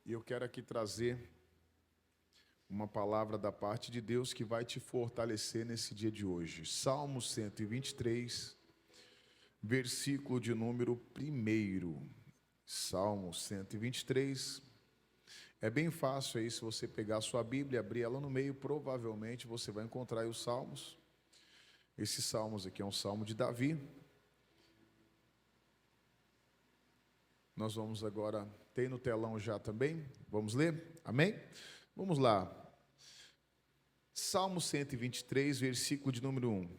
E eu quero aqui trazer uma palavra da parte de Deus que vai te fortalecer nesse dia de hoje. Salmo 123, versículo de número 1. Salmo 123. É bem fácil aí, se você pegar a sua Bíblia e abrir ela no meio, provavelmente você vai encontrar aí os salmos. Esses salmos aqui é um salmo de Davi. Nós vamos agora, tem no telão já também, vamos ler? Amém? Vamos lá. Salmo 123, versículo de número 1.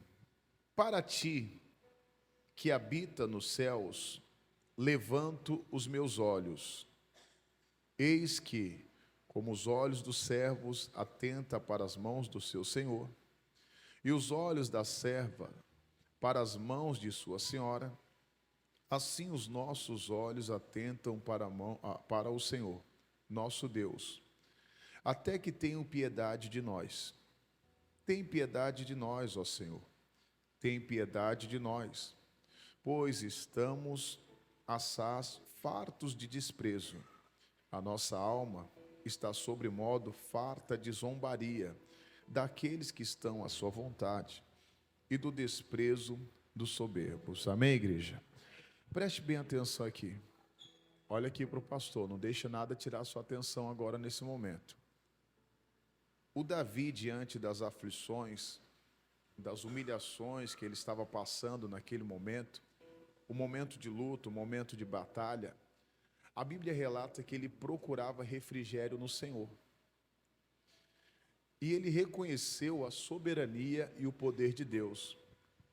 Para ti, que habita nos céus, levanto os meus olhos. Eis que, como os olhos dos servos atenta para as mãos do seu senhor, e os olhos da serva para as mãos de sua senhora, assim os nossos olhos atentam para o Senhor, nosso Deus, até que tenham piedade de nós. Tem piedade de nós, ó Senhor, tem piedade de nós, pois estamos assaz fartos de desprezo. A nossa alma está sobremodo farta de zombaria daqueles que estão à sua vontade e do desprezo dos soberbos. Amém, igreja? Preste bem atenção aqui. Olha aqui para o pastor, não deixe nada tirar sua atenção agora nesse momento. O Davi, diante das aflições, das humilhações que ele estava passando naquele momento, o momento de luto, o momento de batalha, a Bíblia relata que ele procurava refrigério no Senhor. E ele reconheceu a soberania e o poder de Deus.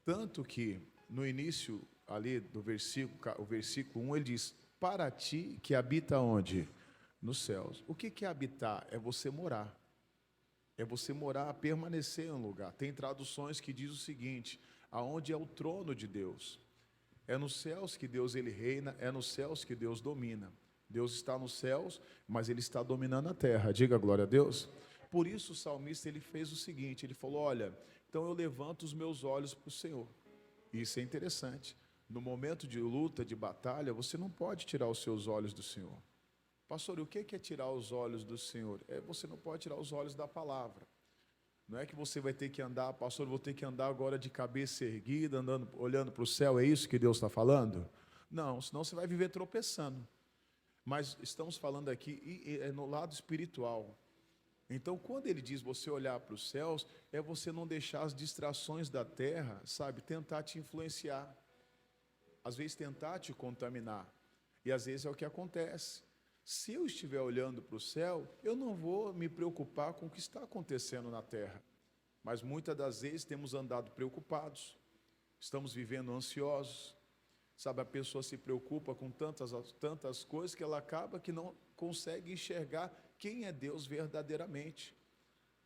Tanto que, no início ali do o versículo 1, ele diz: para ti que habita onde? Nos céus. O que é habitar? É você morar. É você morar, permanecer em um lugar. Tem traduções que diz o seguinte: aonde é o trono de Deus. É nos céus que Deus ele reina, é nos céus que Deus domina. Deus está nos céus, mas ele está dominando a terra. Diga glória a Deus. Por isso o salmista ele fez o seguinte, ele falou: olha, então eu levanto os meus olhos para o Senhor. Isso é interessante. No momento de luta, de batalha, você não pode tirar os seus olhos do Senhor. Pastor, o que é tirar os olhos do Senhor? Você não pode tirar os olhos da palavra. Não é que você vai ter que andar, pastor, vou ter que andar agora de cabeça erguida, andando, olhando para o céu, é isso que Deus está falando? Não, senão você vai viver tropeçando. Mas estamos falando aqui no lado espiritual. Então, quando ele diz você olhar para os céus, é você não deixar as distrações da terra, sabe, tentar te influenciar. Às vezes tentar te contaminar. E às vezes é o que acontece. Se eu estiver olhando para o céu, eu não vou me preocupar com o que está acontecendo na terra. Mas muitas das vezes temos andado preocupados, estamos vivendo ansiosos. Sabe, a pessoa se preocupa com tantas coisas que ela acaba que não consegue enxergar quem é Deus verdadeiramente.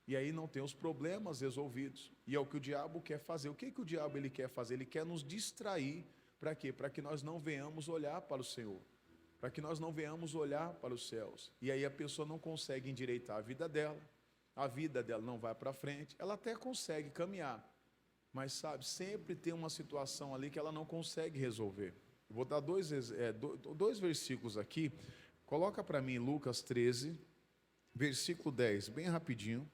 E aí não tem os problemas resolvidos. E é o que o diabo quer fazer. O que o diabo ele quer fazer? Ele quer nos distrair. Para quê? Para que nós não venhamos olhar para o Senhor. Para que nós não venhamos olhar para os céus. E aí a pessoa não consegue endireitar a vida dela não vai para frente, ela até consegue caminhar, mas sabe, sempre tem uma situação ali que ela não consegue resolver. Eu vou dar dois versículos aqui, coloca para mim Lucas 13, versículo 10, bem rapidinho.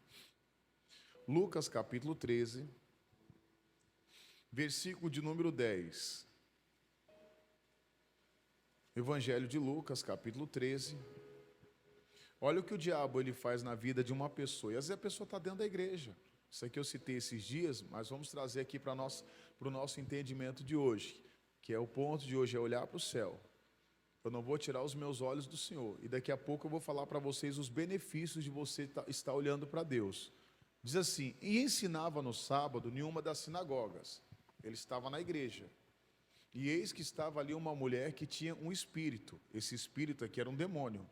Lucas capítulo 13, versículo de número 10. Evangelho de Lucas, capítulo 13. Olha o que o diabo ele faz na vida de uma pessoa. E às vezes a pessoa está dentro da igreja. Isso aqui eu citei esses dias, mas vamos trazer aqui para o nosso entendimento de hoje. Que é o ponto de hoje, é olhar para o céu. Eu não vou tirar os meus olhos do Senhor. E daqui a pouco eu vou falar para vocês os benefícios de você estar olhando para Deus. Diz assim: e ensinava no sábado em uma das sinagogas. Ele estava na igreja. E eis que estava ali uma mulher que tinha um espírito. Esse espírito aqui era um demônio.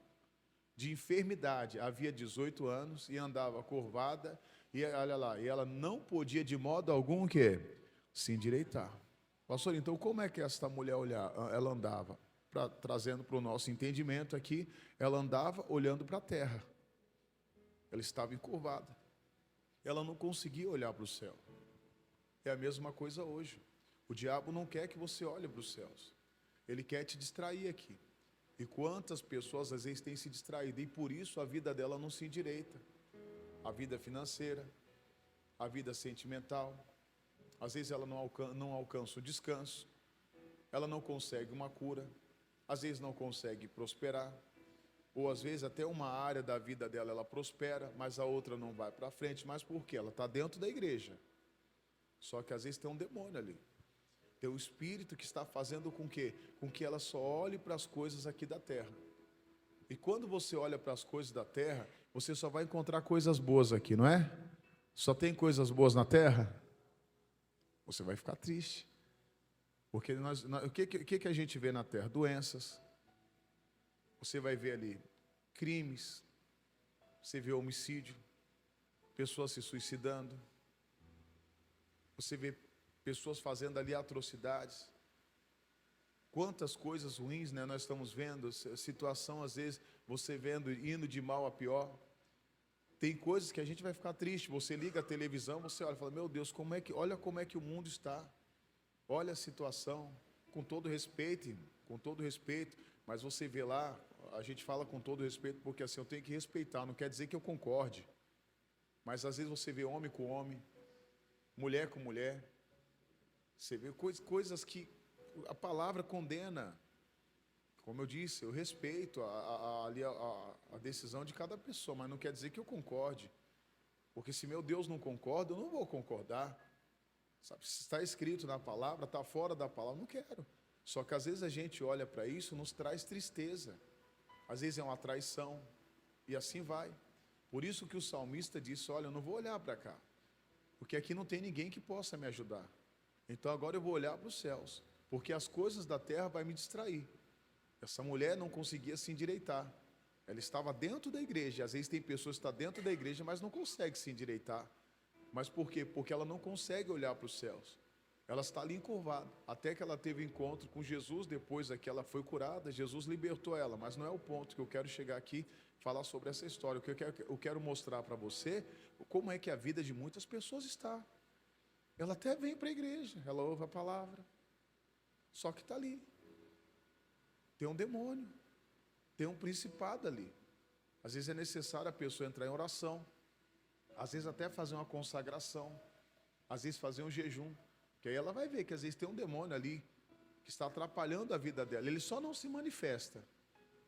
De enfermidade, havia 18 anos e andava curvada. E olha lá, e ela não podia de modo algum o quê? Se endireitar. Pastor, então como é que esta mulher ela andava? Trazendo para o nosso entendimento aqui, ela andava olhando para a terra. Ela estava encurvada. Ela não conseguia olhar para o céu. É a mesma coisa hoje. O diabo não quer que você olhe para os céus. Ele quer te distrair aqui. E quantas pessoas às vezes têm se distraído, e por isso a vida dela não se endireita. A vida financeira, a vida sentimental, às vezes ela não alcança o descanso, ela não consegue uma cura, às vezes não consegue prosperar, ou às vezes até uma área da vida dela ela prospera, mas a outra não vai para frente. Mas por quê? Ela está dentro da igreja, só que às vezes tem um demônio ali, tem um espírito que está fazendo com que ela só olhe para as coisas aqui da terra. E quando você olha para as coisas da terra, você só vai encontrar coisas boas aqui, não é? Só tem coisas boas na terra? Você vai ficar triste. Porque o que a gente vê na terra? Doenças. Você vai ver ali crimes. Você vê homicídio. Pessoas se suicidando. Você vê pessoas fazendo ali atrocidades. Quantas coisas ruins, né, nós estamos vendo. Situação, às vezes, você vendo, indo de mal a pior. Tem coisas que a gente vai ficar triste. Você liga a televisão, você olha e fala, meu Deus, olha como é que o mundo está. Olha a situação, com todo respeito, mas você vê lá, a gente fala com todo respeito, porque assim, eu tenho que respeitar, não quer dizer que eu concorde. Mas às vezes você vê homem com homem, mulher com mulher, você vê coisas que a palavra condena. Como eu disse, eu respeito a decisão de cada pessoa, mas não quer dizer que eu concorde. Porque se meu Deus não concorda, eu não vou concordar. Sabe, se está escrito na palavra, está fora da palavra, não quero. Só que às vezes a gente olha para isso, nos traz tristeza. Às vezes é uma traição, e assim vai. Por isso que o salmista disse, olha, eu não vou olhar para cá, porque aqui não tem ninguém que possa me ajudar. Então agora eu vou olhar para os céus, porque as coisas da terra vão me distrair. Essa mulher não conseguia se endireitar. Ela estava dentro da igreja. Às vezes tem pessoas que estão dentro da igreja, mas não conseguem se endireitar. Mas por quê? Porque ela não consegue olhar para os céus. Ela está ali encurvada. Até que ela teve encontro com Jesus, depois que ela foi curada, Jesus libertou ela. Mas não é o ponto que eu quero chegar aqui, falar sobre essa história. O que eu quero mostrar para você, como é que a vida de muitas pessoas está. Ela até vem para a igreja, ela ouve a palavra, só que está ali. Tem um demônio, tem um principado ali. Às vezes é necessário a pessoa entrar em oração, às vezes até fazer uma consagração, às vezes fazer um jejum, que aí ela vai ver que às vezes tem um demônio ali, que está atrapalhando a vida dela. Ele só não se manifesta,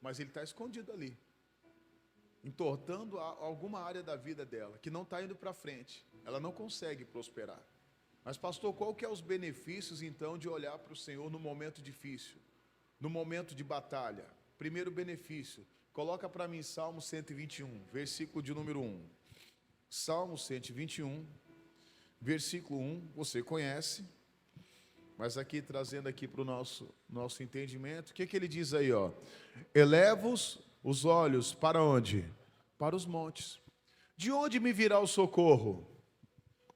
mas ele está escondido ali, entortando alguma área da vida dela, que não está indo para frente, ela não consegue prosperar. Mas pastor, qual que é os benefícios então de olhar para o Senhor no momento difícil? No momento de batalha? Primeiro benefício, coloca para mim Salmo 121, versículo de número 1. Salmo 121, versículo 1, você conhece, mas aqui trazendo aqui para o nosso entendimento, o que ele diz aí, ó? Eleva os olhos para onde? Para os montes. De onde me virá o socorro?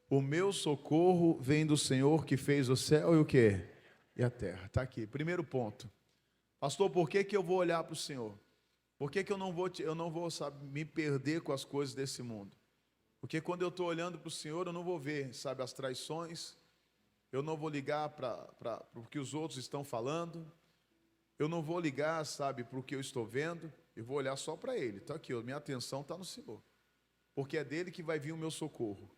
O meu socorro vem do Senhor que fez o céu e o quê? E a terra. Está aqui, primeiro ponto. Pastor, por que eu vou olhar para o Senhor? Por que eu não vou sabe, me perder com as coisas desse mundo? Porque quando eu estou olhando para o Senhor, eu não vou ver, sabe, as traições, eu não vou ligar para o que os outros estão falando, eu não vou ligar, sabe, para o que eu estou vendo, eu vou olhar só para Ele. Está aqui, minha atenção está no Senhor, porque é dele que vai vir o meu socorro.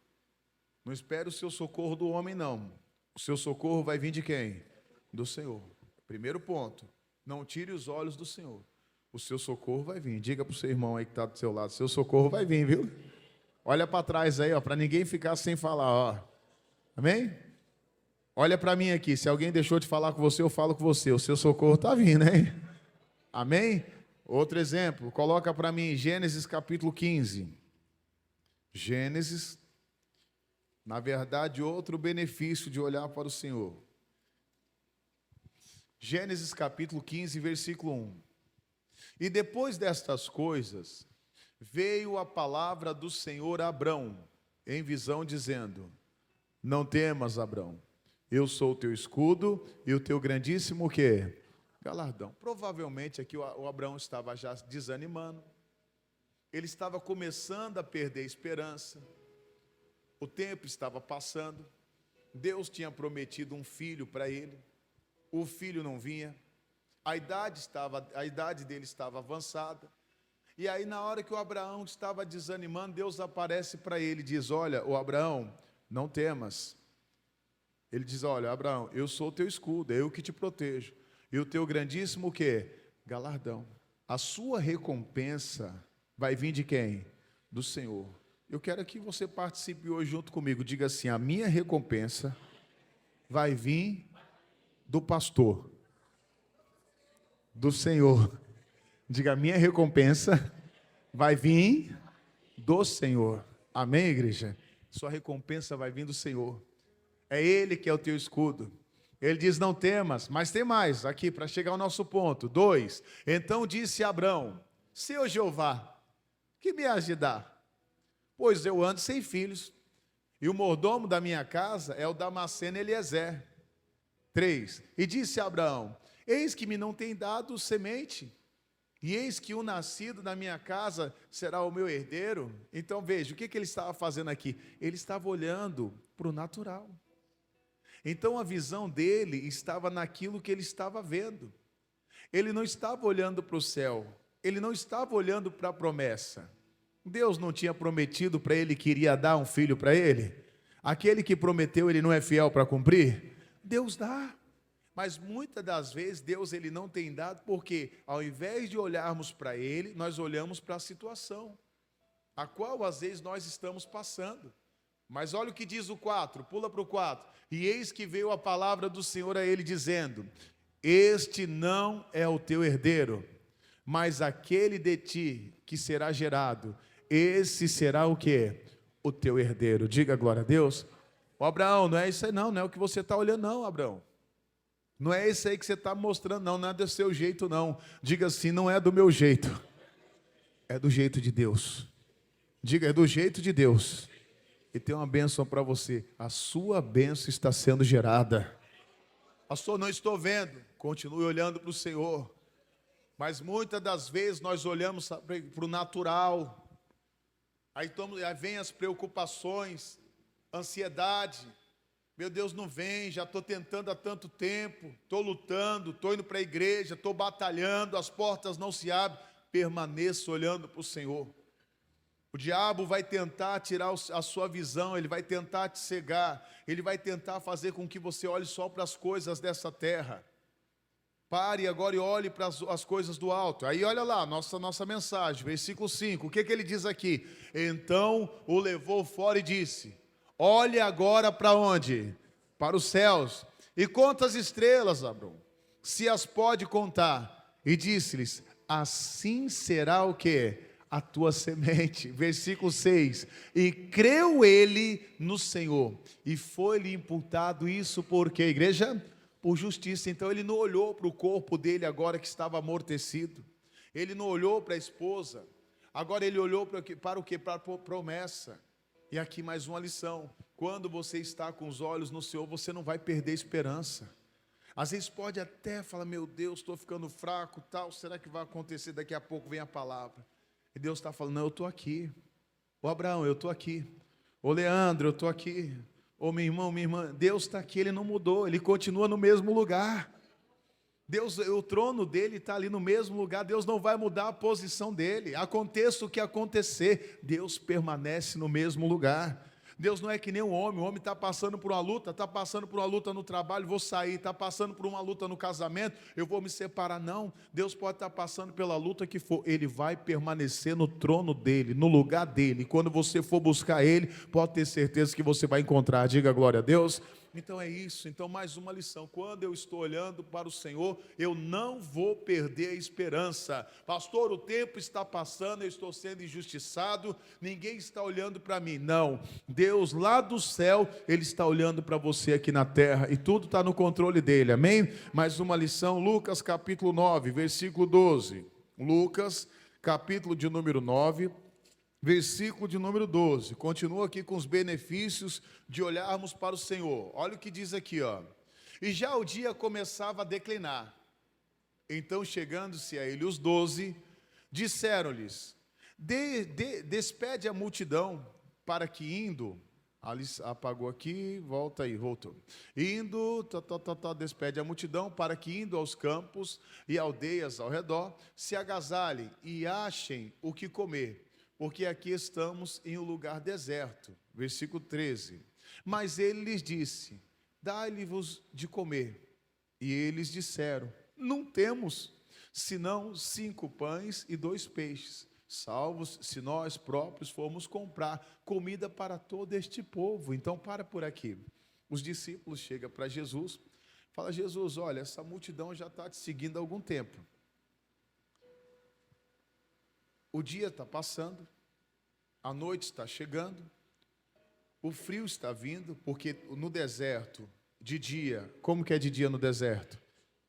Não espere o seu socorro do homem, não. O seu socorro vai vir de quem? Do Senhor. Primeiro ponto. Não tire os olhos do Senhor. O seu socorro vai vir. Diga para o seu irmão aí que está do seu lado. Seu socorro vai vir, viu? Olha para trás aí, ó, para ninguém ficar sem falar, ó. Amém? Olha para mim aqui. Se alguém deixou de falar com você, eu falo com você. O seu socorro está vindo, hein? Amém? Outro exemplo. Coloca para mim Gênesis capítulo 15. Gênesis. Na verdade, outro benefício de olhar para o Senhor. Gênesis capítulo 15, versículo 1. E depois destas coisas, veio a palavra do Senhor a Abrão, em visão, dizendo: não temas, Abrão, eu sou o teu escudo e o teu grandíssimo o quê? Galardão. Provavelmente aqui o Abrão estava já desanimando, ele estava começando a perder a esperança. O tempo estava passando, Deus tinha prometido um filho para ele, o filho não vinha, a idade dele estava avançada. E aí, na hora que o Abraão estava desanimando, Deus aparece para ele e diz: olha, o Abraão, não temas. Ele diz: olha, Abraão, eu sou o teu escudo, é eu que te protejo. E o teu grandíssimo o quê? Galardão. A sua recompensa vai vir de quem? Do Senhor. Eu quero que você participe hoje junto comigo. Diga assim: a minha recompensa vai vir do pastor, do Senhor. Diga: a minha recompensa vai vir do Senhor. Amém, igreja? Sua recompensa vai vir do Senhor. É Ele que é o teu escudo. Ele diz: não temas, mas tem mais aqui para chegar ao nosso ponto. 2. Então disse Abrão: Senhor Jeová, que me has de dar? Pois eu ando sem filhos, e o mordomo da minha casa é o Damasceno Eliezer. 3. E disse Abraão: eis que me não tem dado semente, e eis que o nascido na minha casa será o meu herdeiro. Então veja, o que ele estava fazendo aqui? Ele estava olhando para o natural. Então a visão dele estava naquilo que ele estava vendo. Ele não estava olhando para o céu, ele não estava olhando para a promessa. Deus não tinha prometido para ele que iria dar um filho para ele? Aquele que prometeu, ele não é fiel para cumprir? Deus dá. Mas muitas das vezes Deus ele não tem dado, porque ao invés de olharmos para ele, nós olhamos para a situação, a qual às vezes nós estamos passando. Mas olha o que diz o 4, pula para o 4. E eis que veio a palavra do Senhor a ele dizendo: este não é o teu herdeiro, mas aquele de ti que será gerado, esse será o quê? O teu herdeiro. Diga glória a Deus. Ô, Abraão, não é isso aí não é o que você está olhando não, Abraão. Não é esse aí que você está mostrando, não é do seu jeito, não. Diga assim: não é do meu jeito, é do jeito de Deus. Diga: é do jeito de Deus. E tem uma bênção para você: a sua bênção está sendo gerada. Pastor, não estou vendo. Continue olhando para o Senhor. Mas muitas das vezes nós olhamos para o natural, aí vem as preocupações, ansiedade. Meu Deus, não vem, já estou tentando há tanto tempo, estou lutando, estou indo para a igreja, estou batalhando, as portas não se abrem. Permaneça olhando para o Senhor. O diabo vai tentar tirar a sua visão, ele vai tentar te cegar, ele vai tentar fazer com que você olhe só para as coisas dessa terra. Pare agora e olhe para as coisas do alto. Aí olha lá, nossa mensagem, versículo 5, o que ele diz aqui? Então o levou fora e disse: olhe agora para onde? Para os céus, e conta as estrelas, Abrão, se as pode contar. E disse-lhes: assim será o quê? A tua semente. Versículo 6, e creu ele no Senhor, e foi-lhe imputado isso porque, igreja? Por justiça. Então ele não olhou para o corpo dele agora que estava amortecido, ele não olhou para a esposa, agora ele olhou para o que? Para a promessa. E aqui mais uma lição: quando você está com os olhos no Senhor, você não vai perder esperança. Às vezes pode até falar: meu Deus, estou ficando fraco, tal, será que vai acontecer? Daqui a pouco vem a palavra, e Deus está falando: não, eu estou aqui. Ô Abraão, eu estou aqui. Ô Leandro, eu estou aqui. Ô meu irmão, minha irmã, Deus está aqui, Ele não mudou, Ele continua no mesmo lugar. Deus, o trono dele está ali no mesmo lugar, Deus não vai mudar a posição dele. Aconteça o que acontecer, Deus permanece no mesmo lugar. Deus não é que nem o homem está passando por uma luta, está passando por uma luta no trabalho, vou sair, está passando por uma luta no casamento, eu vou me separar. Não, Deus pode estar passando pela luta que for, Ele vai permanecer no trono dele, no lugar dele. Quando você for buscar Ele, pode ter certeza que você vai encontrar. Diga glória a Deus. Então é isso, então mais uma lição: quando eu estou olhando para o Senhor, eu não vou perder a esperança. Pastor, o tempo está passando, eu estou sendo injustiçado, ninguém está olhando para mim. Não, Deus lá do céu, Ele está olhando para você aqui na terra, e tudo está no controle dEle, amém? Mais uma lição, Lucas capítulo 9, versículo 12, Lucas capítulo de número 9, versículo de número 12, continua aqui com os benefícios de olharmos para o Senhor. Olha o que diz aqui, ó. E já o dia começava a declinar. Então, chegando-se a ele os 12, disseram-lhes: despede a multidão, para que indo Alice apagou aqui, volta aí, voltou. Indo, despede a multidão para que, indo aos campos e aldeias ao redor, se agasalhem e achem o que comer, porque aqui estamos em um lugar deserto. Versículo 13. Mas ele lhes disse: dai-lhe-vos de comer. E eles disseram: não temos, senão 5 pães e 2 peixes. Salvos se nós próprios formos comprar comida para todo este povo. Então, para por aqui. Os discípulos chegam para Jesus, fala: Jesus, olha, essa multidão já está te seguindo há algum tempo. O dia está passando, a noite está chegando, o frio está vindo, porque no deserto, de dia, como que é de dia no deserto?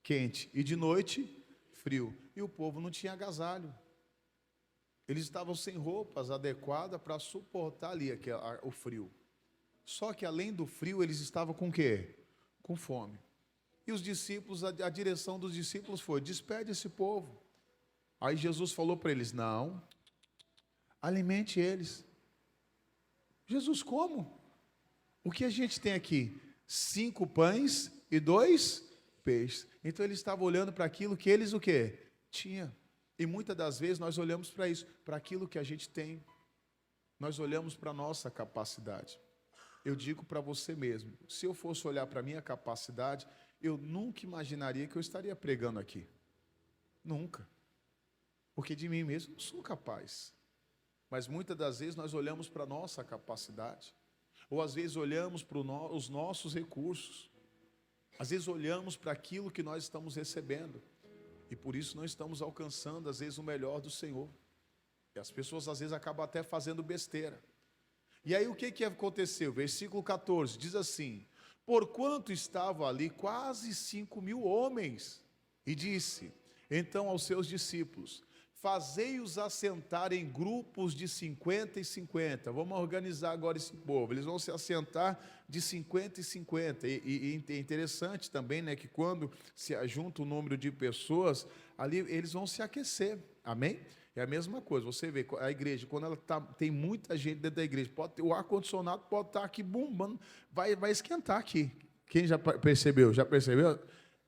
Quente, e de noite, frio. E o povo não tinha agasalho. Eles estavam sem roupas adequadas para suportar ali o frio. Só que além do frio, eles estavam com o quê? Com fome. E os discípulos, a direção dos discípulos foi: despede esse povo. Aí Jesus falou para eles: não, alimente eles. Jesus, como? O que a gente tem aqui? 5 pães e 2 peixes. Então eles estavam olhando para aquilo que eles o quê? Tinha. E muitas das vezes nós olhamos para isso, para aquilo que a gente tem. Nós olhamos para a nossa capacidade. Eu digo para você mesmo, se eu fosse olhar para a minha capacidade, eu nunca imaginaria que eu estaria pregando aqui. Nunca. Porque de mim mesmo não sou capaz. Mas muitas das vezes nós olhamos para a nossa capacidade. Ou às vezes olhamos para os nossos recursos. Às vezes olhamos para aquilo que nós estamos recebendo. E por isso não estamos alcançando, às vezes, o melhor do Senhor. E as pessoas, às vezes, acabam até fazendo besteira. E aí, o que aconteceu? Versículo 14, diz assim: porquanto estavam ali quase 5.000 homens, e disse então aos seus discípulos: fazei-os assentar em grupos de 50 e 50. Vamos organizar agora esse povo. Eles vão se assentar de 50 e 50. E é interessante também, né, que quando se ajunta o número de pessoas, ali eles vão se aquecer. Amém? É a mesma coisa. Você vê a igreja, quando ela tem muita gente dentro da igreja, o ar-condicionado pode estar aqui bombando, vai esquentar aqui. Quem já percebeu? Já percebeu?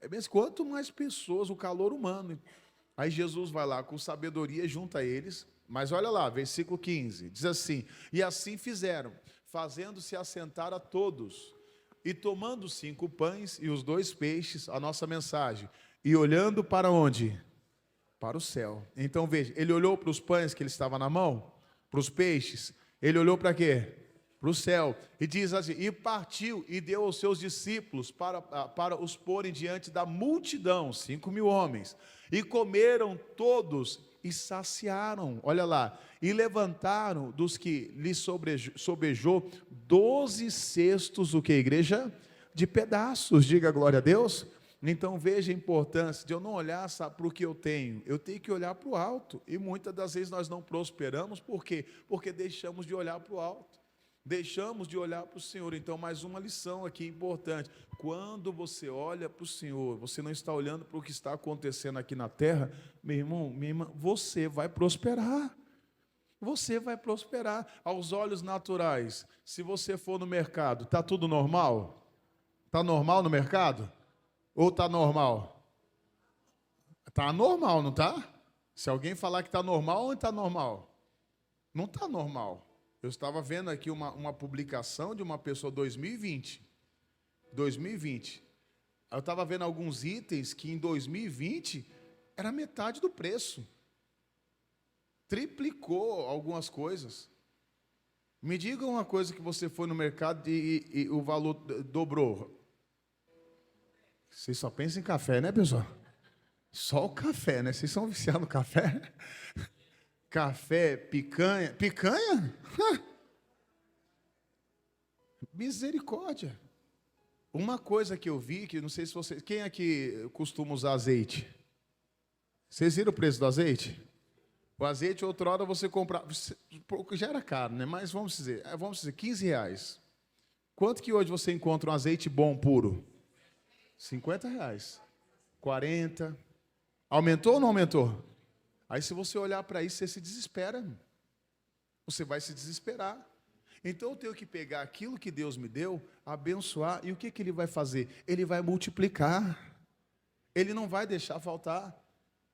É mesmo, quanto mais pessoas, o calor humano. Aí Jesus vai lá com sabedoria junto a eles, mas olha lá, versículo 15, diz assim: e assim fizeram, fazendo-se assentar a todos, e tomando 5 pães e os 2 peixes, a nossa mensagem, e olhando para onde? Para o céu. Então veja, ele olhou para os pães que ele estava na mão, para os peixes, ele olhou para quê? Para o céu, e diz assim: e partiu e deu aos seus discípulos para os porem diante da multidão, 5.000 homens, e comeram todos e saciaram, olha lá, e levantaram dos que lhes sobejou 12 cestos, o que, igreja? De pedaços, diga glória a Deus. Então veja a importância de eu não olhar para o que eu tenho que olhar para o alto, e muitas das vezes nós não prosperamos, por quê? Porque deixamos de olhar para o alto. Deixamos de olhar para o Senhor. Então, mais uma lição aqui importante: quando você olha para o Senhor, você não está olhando para o que está acontecendo aqui na terra, meu irmão, minha irmã, você vai prosperar. Você vai prosperar. Aos olhos naturais, se você for no mercado, está tudo normal? Está normal no mercado? Ou está normal? Está normal, não está? Se alguém falar que está normal, ou está normal? Não está normal. Eu estava vendo aqui uma publicação de uma pessoa, 2020. Eu estava vendo alguns itens que em 2020 era metade do preço. Triplicou algumas coisas. Me diga uma coisa que você foi no mercado e o valor dobrou. Vocês só pensam em café, né, pessoal? Só o café, né? Vocês são viciados no café? Café, picanha. Picanha? Misericórdia. Uma coisa que eu vi, que não sei se vocês... Quem aqui costuma usar azeite? Vocês viram o preço do azeite? O azeite, outrora, você comprava... Já era caro, né? Mas vamos dizer R$15. Quanto que hoje você encontra um azeite bom, puro? R$50. 40. Aumentou ou não aumentou? Aí, se você olhar para isso, você se desespera. Você vai se desesperar. Então eu tenho que pegar aquilo que Deus me deu, abençoar, e o que Ele vai fazer? Ele vai multiplicar, Ele não vai deixar faltar.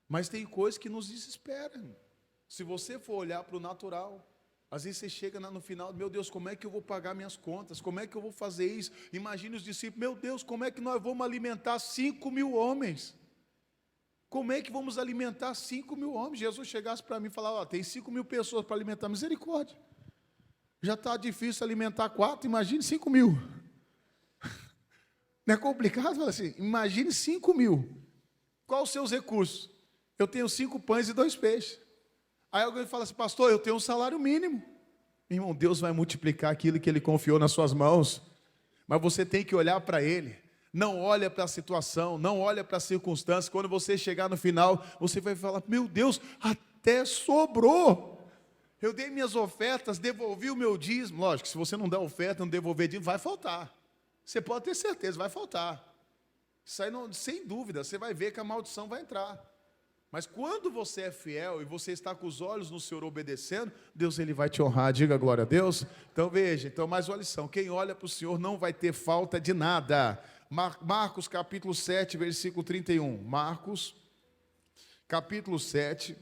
Mas tem coisas que nos desesperam. Se você for olhar para o natural, às vezes você chega no final, meu Deus, como é que eu vou pagar minhas contas? Como é que eu vou fazer isso? Imagine os discípulos, meu Deus, como é que nós vamos alimentar 5.000 homens? Como é que vamos alimentar 5.000 homens? Jesus chegasse para mim e falasse, tem 5.000 pessoas para alimentar, misericórdia. Já está difícil alimentar 4, imagine 5.000. Não é complicado? Fala assim, imagine 5.000. Quais os seus recursos? Eu tenho 5 pães e 2 peixes. Aí alguém fala assim, pastor, eu tenho um salário mínimo. Irmão, Deus vai multiplicar aquilo que Ele confiou nas suas mãos. Mas você tem que olhar para Ele. Não olha para a situação, não olha para as circunstâncias. Quando você chegar no final, você vai falar, meu Deus, até sobrou. Eu dei minhas ofertas, devolvi o meu dízimo. Lógico, se você não der oferta, não devolver dízimo, vai faltar. Você pode ter certeza, vai faltar. Isso aí, não, sem dúvida, você vai ver que a maldição vai entrar. Mas quando você é fiel e você está com os olhos no Senhor obedecendo, Deus Ele vai te honrar, diga glória a Deus. Então veja, mais uma lição, quem olha para o Senhor não vai ter falta de nada. Marcos capítulo 7, versículo 31. Marcos capítulo 7,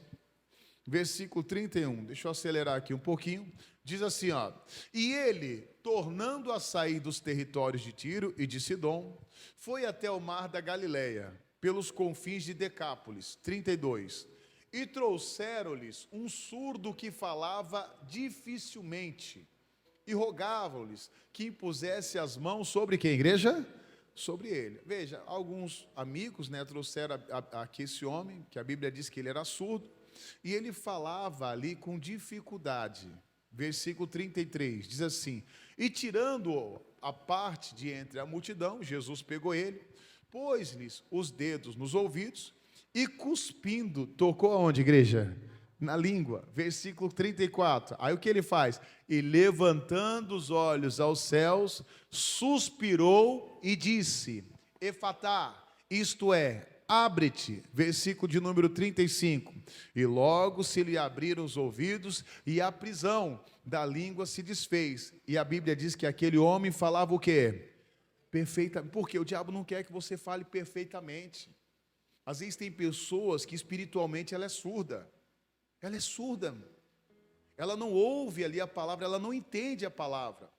versículo 31. Deixa eu acelerar aqui um pouquinho. Diz assim, ó: e ele, tornando a sair dos territórios de Tiro e de Sidom, foi até o mar da Galileia, pelos confins de Decápolis. 32. E trouxeram-lhes um surdo que falava dificilmente, e rogavam-lhes que impusesse as mãos sobre quem, igreja? Sobre ele. Veja, alguns amigos, trouxeram aqui esse homem, que a Bíblia diz que ele era surdo, e ele falava ali com dificuldade. Versículo 33, diz assim: e tirando-o a parte de entre a multidão, Jesus pegou ele, pôs-lhes os dedos nos ouvidos e cuspindo, tocou aonde, igreja? Na língua. Versículo 34, aí o que ele faz? E levantando os olhos aos céus, suspirou e disse: Efatá, isto é, abre-te. Versículo de número 35, e logo se lhe abriram os ouvidos e a prisão da língua se desfez. E a Bíblia diz que aquele homem falava o quê? Perfeitamente. Porque o diabo não quer que você fale perfeitamente. Às vezes tem pessoas que espiritualmente ela é surda. Ela é surda. Ela não ouve ali a palavra, ela não entende a palavra.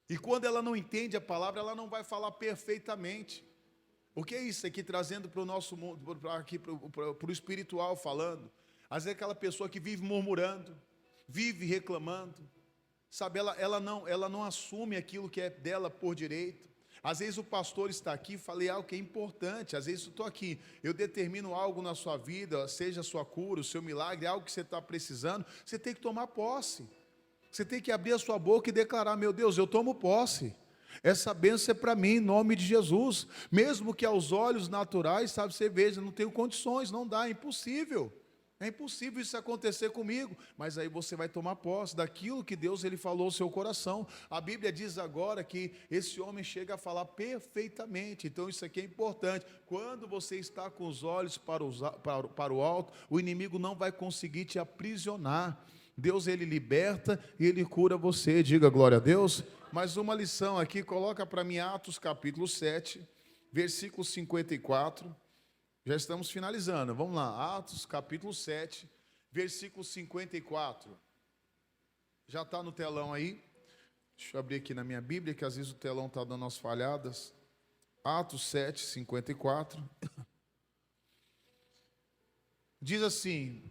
E quando ela não entende a palavra, ela não vai falar perfeitamente. O que é isso aqui, trazendo para o nosso mundo, para o espiritual falando? Às vezes aquela pessoa que vive murmurando, vive reclamando, sabe, ela não assume aquilo que é dela por direito. Às vezes o pastor está aqui e falei algo que é importante. Às vezes eu estou aqui, eu determino algo na sua vida, seja a sua cura, o seu milagre, algo que você está precisando, você tem que tomar posse. Você tem que abrir a sua boca e declarar: meu Deus, eu tomo posse. Essa bênção é para mim, em nome de Jesus. Mesmo que aos olhos naturais, sabe, você veja, não tenho condições, não dá, é impossível. É impossível isso acontecer comigo. Mas aí você vai tomar posse daquilo que Deus ele falou ao seu coração. A Bíblia diz agora que esse homem chega a falar perfeitamente. Então isso aqui é importante. Quando você está com os olhos para o alto, o inimigo não vai conseguir te aprisionar. Deus ele liberta e ele cura você, diga glória a Deus. Mais uma lição aqui, coloca para mim Atos capítulo 7, versículo 54, já estamos finalizando, vamos lá, Atos capítulo 7, versículo 54, já está no telão aí, deixa eu abrir aqui na minha Bíblia, que às vezes o telão está dando umas falhadas. Atos 7, 54, diz assim: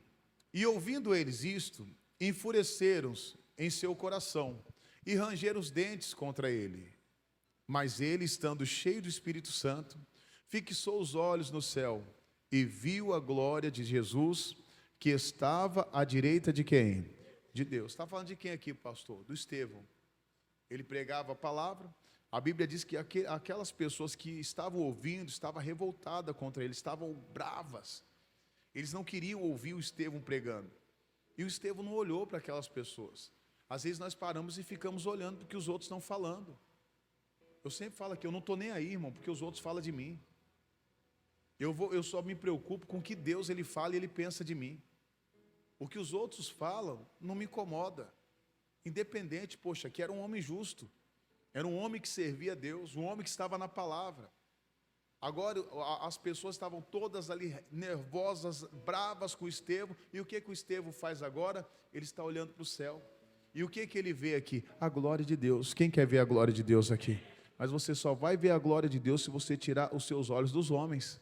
e ouvindo eles isto, enfureceram-se em seu coração, e rangeram os dentes contra ele. Mas ele, estando cheio do Espírito Santo, fixou os olhos no céu, e viu a glória de Jesus, que estava à direita de quem? De Deus. Está falando de quem aqui, pastor? Do Estevão. Ele pregava a palavra. A Bíblia diz que aquelas pessoas que estavam ouvindo, estavam revoltadas contra ele, estavam bravas. Eles não queriam ouvir o Estevão pregando. E o Estevão não olhou para aquelas pessoas. Às vezes nós paramos e ficamos olhando porque os outros estão falando. Eu sempre falo aqui, eu não estou nem aí, irmão, porque os outros falam de mim. Eu só me preocupo com o que Deus ele fala e ele pensa de mim. O que os outros falam não me incomoda. independente, poxa, que era um homem justo, era um homem que servia a Deus, um homem que estava na palavra. Agora as pessoas estavam todas ali nervosas, bravas com Estevão, e o que o Estevão faz agora? Ele está olhando para o céu, e o que ele vê aqui? A glória de Deus. Quem quer ver a glória de Deus aqui? Mas você só vai ver a glória de Deus se você tirar os seus olhos dos homens.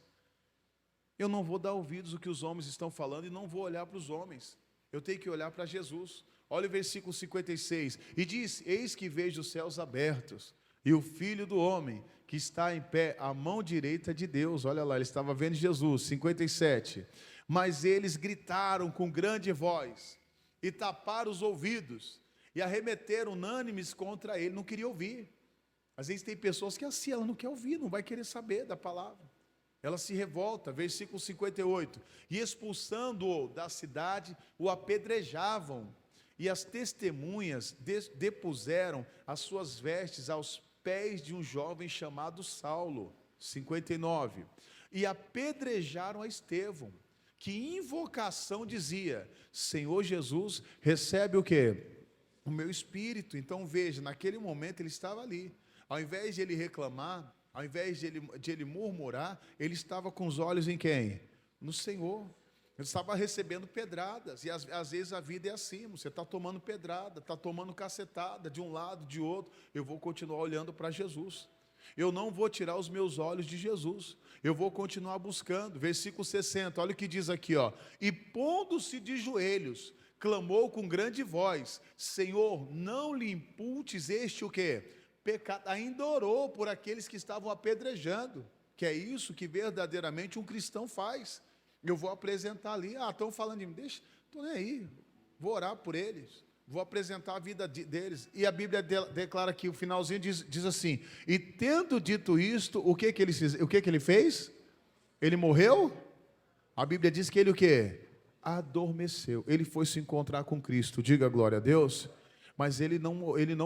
Eu não vou dar ouvidos ao que os homens estão falando e não vou olhar para os homens, eu tenho que olhar para Jesus. Olha o versículo 56, e diz: eis que vejo os céus abertos, e o Filho do Homem, que está em pé à mão direita de Deus. Olha lá, ele estava vendo Jesus. 57, mas eles gritaram com grande voz, e taparam os ouvidos, e arremeteram unânimes contra ele, não queria ouvir. Às vezes tem pessoas que assim, ela não quer ouvir, não vai querer saber da palavra, ela se revolta. Versículo 58, e expulsando-o da cidade, o apedrejavam, e as testemunhas depuseram as suas vestes aos pés de um jovem chamado Saulo. 59, e apedrejaram a Estevão, que invocação dizia: Senhor Jesus, recebe o quê? O meu espírito. Então veja, naquele momento ele estava ali, ao invés de ele reclamar, ao invés de ele murmurar, ele estava com os olhos em quem? No Senhor. Ele estava recebendo pedradas, e às vezes a vida é assim, você está tomando pedrada, está tomando cacetada, de um lado, de outro. Eu vou continuar olhando para Jesus, eu não vou tirar os meus olhos de Jesus, eu vou continuar buscando. Versículo 60, olha o que diz aqui, ó. E pondo-se de joelhos, clamou com grande voz: Senhor, não lhe imputes este o quê? Pecado. Ainda orou por aqueles que estavam apedrejando, que é isso que verdadeiramente um cristão faz. Eu vou apresentar ali, estão falando de mim, deixa, estou nem aí, vou orar por eles, vou apresentar a vida deles. E a Bíblia declara aqui, o finalzinho diz assim: e tendo dito isto, o que ele fez? Ele morreu? A Bíblia diz que ele o quê? Adormeceu. Ele foi se encontrar com Cristo, diga glória a Deus. Mas ele não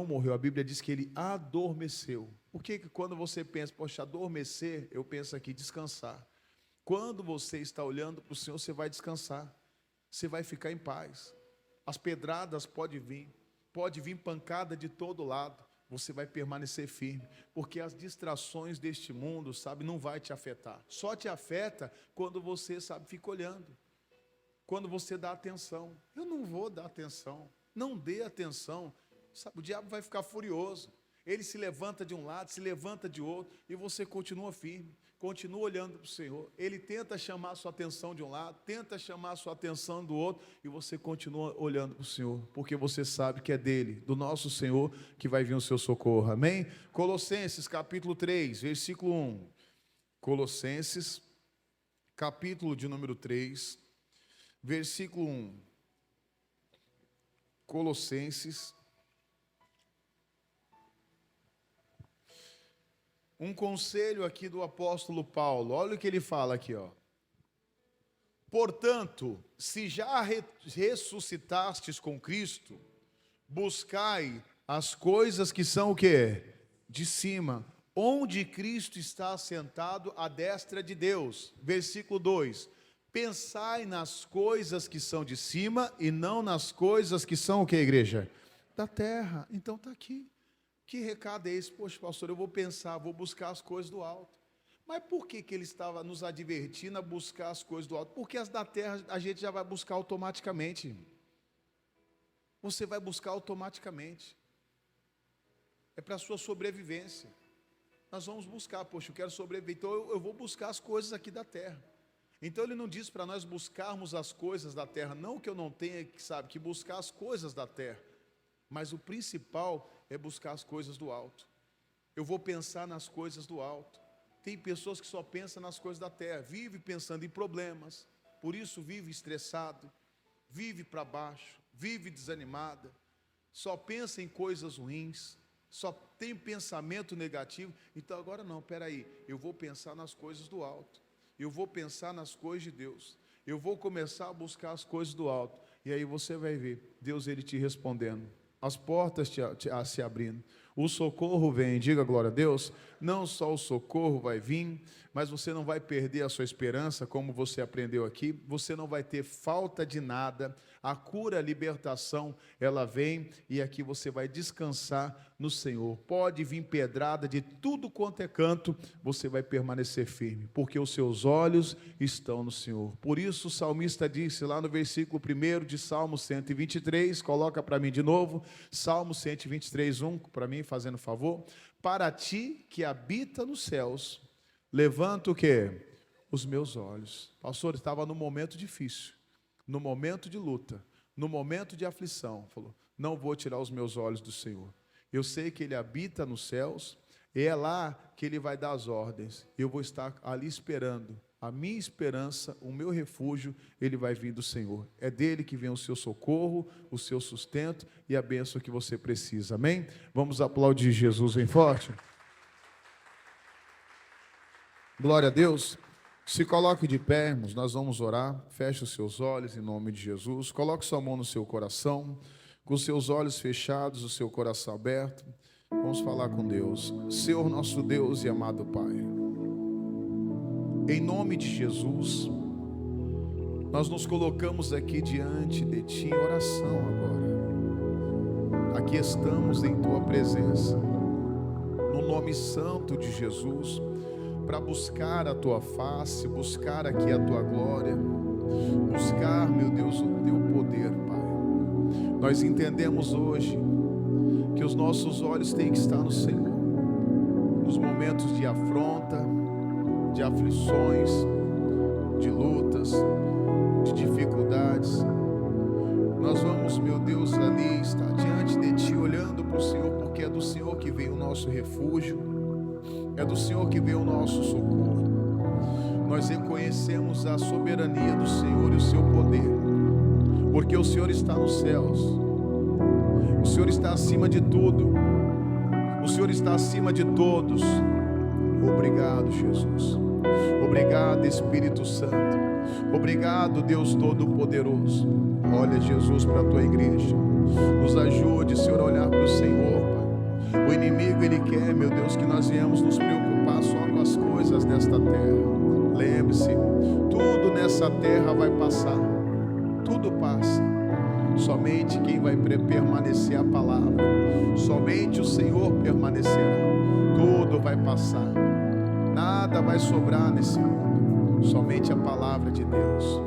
morreu, a Bíblia diz que ele adormeceu. Por que quando você pensa, poxa, adormecer, eu penso aqui, descansar. Quando você está olhando para o Senhor, você vai descansar, você vai ficar em paz. As pedradas pode vir pancada de todo lado, você vai permanecer firme, porque as distrações deste mundo, sabe, não vai te afetar. Só te afeta quando você, sabe, fica olhando, quando você dá atenção. Eu não vou dar atenção, não dê atenção, sabe, o diabo vai ficar furioso. Ele se levanta de um lado, se levanta de outro, e você continua firme, continua olhando para o Senhor. Ele tenta chamar a sua atenção de um lado, tenta chamar a sua atenção do outro, e você continua olhando para o Senhor, porque você sabe que é dele, do nosso Senhor, que vai vir o seu socorro. Amém? Colossenses capítulo 3, versículo 1. Colossenses, capítulo de número 3, versículo 1. Colossenses, um conselho aqui do apóstolo Paulo, olha o que ele fala aqui, ó. Portanto, se já ressuscitastes com Cristo, buscai as coisas que são o quê? De cima, onde Cristo está assentado à destra de Deus. Versículo 2, pensai nas coisas que são de cima e não nas coisas que são o que, igreja? Da terra. Então está aqui. Que recado é esse? Poxa, pastor, eu vou pensar, vou buscar as coisas do alto. Mas por que ele estava nos advertindo a buscar as coisas do alto? Porque as da terra a gente já vai buscar automaticamente. Você vai buscar automaticamente. É para a sua sobrevivência. Nós vamos buscar, poxa, eu quero sobreviver, então eu vou buscar as coisas aqui da terra. Então ele não diz para nós buscarmos as coisas da terra, não que eu não tenha, que buscar as coisas da terra, mas o principal é buscar as coisas do alto. Eu vou pensar nas coisas do alto. Tem pessoas que só pensam nas coisas da terra, vive pensando em problemas, por isso vive estressado, vive para baixo, vive desanimada, só pensa em coisas ruins, só tem pensamento negativo. Então agora não, peraí, eu vou pensar nas coisas do alto, eu vou pensar nas coisas de Deus, eu vou começar a buscar as coisas do alto, e aí você vai ver Deus ele te respondendo, as portas se abrindo, O socorro vem, diga glória a Deus. Não só o socorro vai vir, mas você não vai perder a sua esperança, como você aprendeu aqui. Você não vai ter falta de nada. A cura, a libertação, ela vem e aqui você vai descansar no Senhor. Pode vir pedrada de tudo quanto é canto, você vai permanecer firme, porque os seus olhos estão no Senhor. Por isso o salmista disse lá no versículo 1 de Salmo 123, coloca para mim de novo, Salmo 123, 1, para mim, fazendo favor. Para ti que habita nos céus, levanto o quê? Os meus olhos. Pastor, estava num momento difícil, no momento de luta, no momento de aflição, falou, não vou tirar os meus olhos do Senhor. Eu sei que Ele habita nos céus, e é lá que Ele vai dar as ordens. Eu vou estar ali esperando. A minha esperança, o meu refúgio, Ele vai vir do Senhor. É dele que vem o seu socorro, o seu sustento e a bênção que você precisa. Amém? Vamos aplaudir Jesus bem forte. Glória a Deus. Se coloque de pé, irmãos, nós vamos orar. Feche os seus olhos em nome de Jesus. Coloque sua mão no seu coração, com os seus olhos fechados, o seu coração aberto. Vamos falar com Deus. Senhor nosso Deus e amado Pai, em nome de Jesus, nós nos colocamos aqui diante de Ti em oração agora. Aqui estamos em Tua presença, no nome santo de Jesus, para buscar a Tua face, buscar aqui a Tua glória, buscar, meu Deus, o Teu poder, Pai. Nós entendemos hoje que os nossos olhos têm que estar no Senhor, nos momentos de afronta, de aflições, de lutas, de dificuldades. Nós vamos, meu Deus, ali estar diante de Ti, olhando para o Senhor, porque é do Senhor que vem o nosso refúgio, é do Senhor que vem o nosso socorro. Nós reconhecemos a soberania do Senhor e o seu poder, porque o Senhor está nos céus, o Senhor está acima de tudo, o Senhor está acima de todos. Obrigado, Jesus. Obrigado, Espírito Santo. Obrigado, Deus Todo-Poderoso. Olha, Jesus, para a Tua igreja. Nos ajude, Senhor, a olhar para o Senhor, Pai. O inimigo, ele quer, meu Deus, que nós viemos nos preocupar só com as coisas desta terra. Lembre-se, tudo nessa terra vai passar. Tudo passa. Somente quem vai permanecer a palavra. Somente o Senhor permanecerá. Tudo vai passar. Nada vai sobrar nesse mundo, somente a palavra de Deus.